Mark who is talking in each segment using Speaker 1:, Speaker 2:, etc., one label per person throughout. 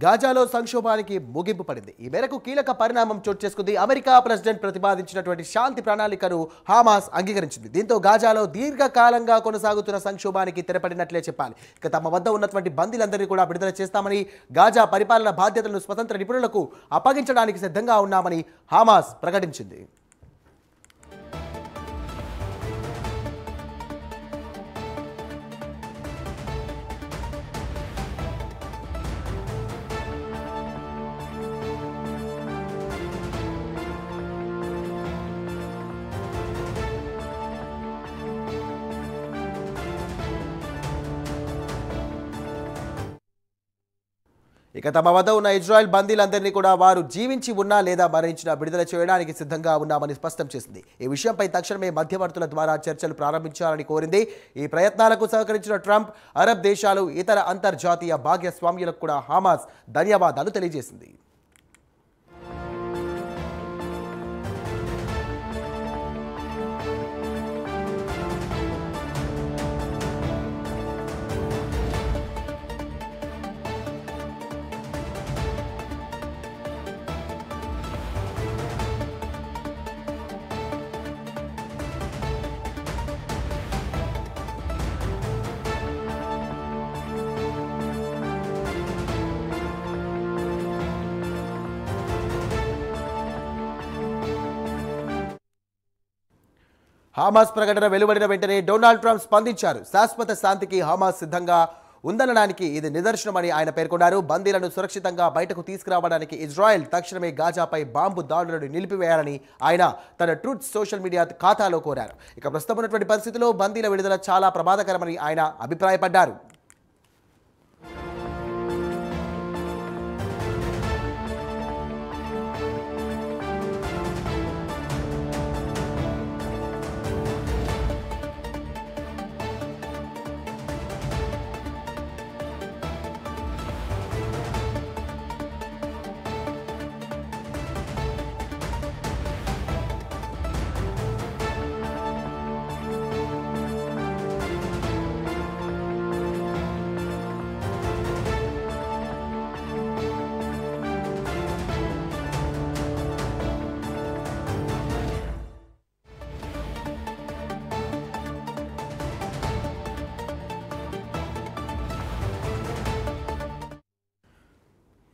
Speaker 1: గాజాలో సంక్షోభానికి ముగింపు పడింది. ఈ మేరకు కీలక పరిణామం చోటు చేసుకుంది. అమెరికా ప్రెసిడెంట్ ప్రతిపాదించినటువంటి శాంతి ప్రణాళికను హమాస్ అంగీకరించింది. దీంతో గాజాలో దీర్ఘకాలంగా కొనసాగుతున్న సంక్షోభానికి తెరపడినట్లే చెప్పాలి. ఇక తమ వద్ద ఉన్నటువంటి బందీలందరినీ కూడా విడుదల చేస్తామని, గాజా పరిపాలన బాధ్యతలను స్వతంత్ర నిపుణులకు అప్పగించడానికి సిద్ధంగా ఉన్నామని హమాస్ ప్రకటించింది. ఇక తమ వద్ద ఉన్న ఇజ్రాయెల్ బందీలందరినీ కూడా వారు జీవించి ఉన్నా లేదా మరణించినా విడుదల చేయడానికి సిద్ధంగా ఉన్నామని స్పష్టం చేసింది. ఈ విషయంపై తక్షణమే మధ్యవర్తుల ద్వారా చర్చలు ప్రారంభించాలని కోరింది. ఈ ప్రయత్నాలకు సహకరించిన ట్రంప్, అరబ్ దేశాలు, ఇతర అంతర్జాతీయ భాగస్వామ్యులకు కూడా హమాస్ ధన్యవాదాలు తెలియజేసింది. హమాస్ ప్రకటన వెలువడిన వెంటనే డొనాల్డ్ ట్రంప్ స్పందించారు. శాశ్వత శాంతికి హమాస్ సిద్ధంగా ఉందనడానికి ఇది నిదర్శనమని ఆయన పేర్కొన్నారు. బందీలను సురక్షితంగా బయటకు తీసుకురావడానికి ఇజ్రాయెల్ తక్షణమే గాజాపై బాంబు దాడులను నిలిపివేయాలని ఆయన తన ట్రూత్ సోషల్ మీడియా ఖాతాలో కోరారు. ఇక ప్రస్తుతం ఉన్నటువంటి పరిస్థితుల్లో బందీల విడుదల చాలా ప్రమాదకరమని ఆయన అభిప్రాయపడ్డారు.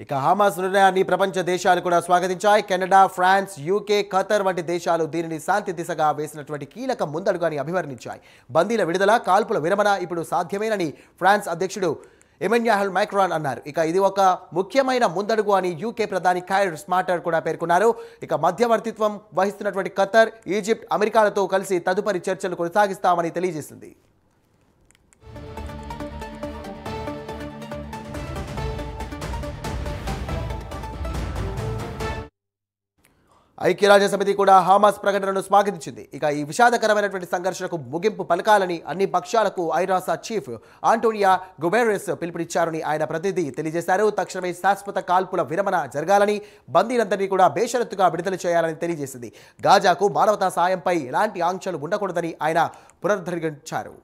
Speaker 1: ఇక హమాస్ నిర్ణయాన్ని ప్రపంచ దేశాలు కూడా స్వాగతించాయి. కెనడా, ఫ్రాన్స్, యూకే, ఖతర్ వంటి దేశాలు దీనిని శాంతి దిశగా వేసినటువంటి కీలక ముందడుగాని అభివర్ణించాయి. బందీల విడుదల, కాల్పుల విరమణ ఇప్పుడు సాధ్యమేనని ఫ్రాన్స్ అధ్యక్షుడు ఎమాన్యుయల్ మాక్రాన్ అన్నారు. ఇక ఇది ఒక ముఖ్యమైన ముందడుగు అని యూకే ప్రధాని కైర్ స్మార్టర్ కూడా పేర్కొన్నారు. ఇక మధ్యవర్తిత్వం వహిస్తున్నటువంటి ఖతర్, ఈజిప్ట్, అమెరికాలతో కలిసి తదుపరి చర్చలు కొనసాగిస్తామని తెలియజేసింది. ఐక్యరాజ్యసమితి కూడా హమాస్ ప్రకటనను స్వాగతించింది. ఇక ఈ విషాదకరమైనటువంటి సంఘర్షణకు ముగింపు పలకాలని అన్ని పక్షాలకు ఐరాసా చీఫ్ ఆంటోనియో గుటెర్రెస్ పిలుపునిచ్చారని ఆయన ప్రతినిధి తెలియజేశారు. తక్షణమే శాశ్వత కాల్పుల విరమణ జరగాలని, బందీలందరినీ కూడా బేషరతుగా విడుదల చేయాలని తెలియజేసింది. గాజాకు మానవతా సాయంపై ఎలాంటి ఆంక్షలు ఉండకూడదని ఆయన పునరుద్ధరించారు.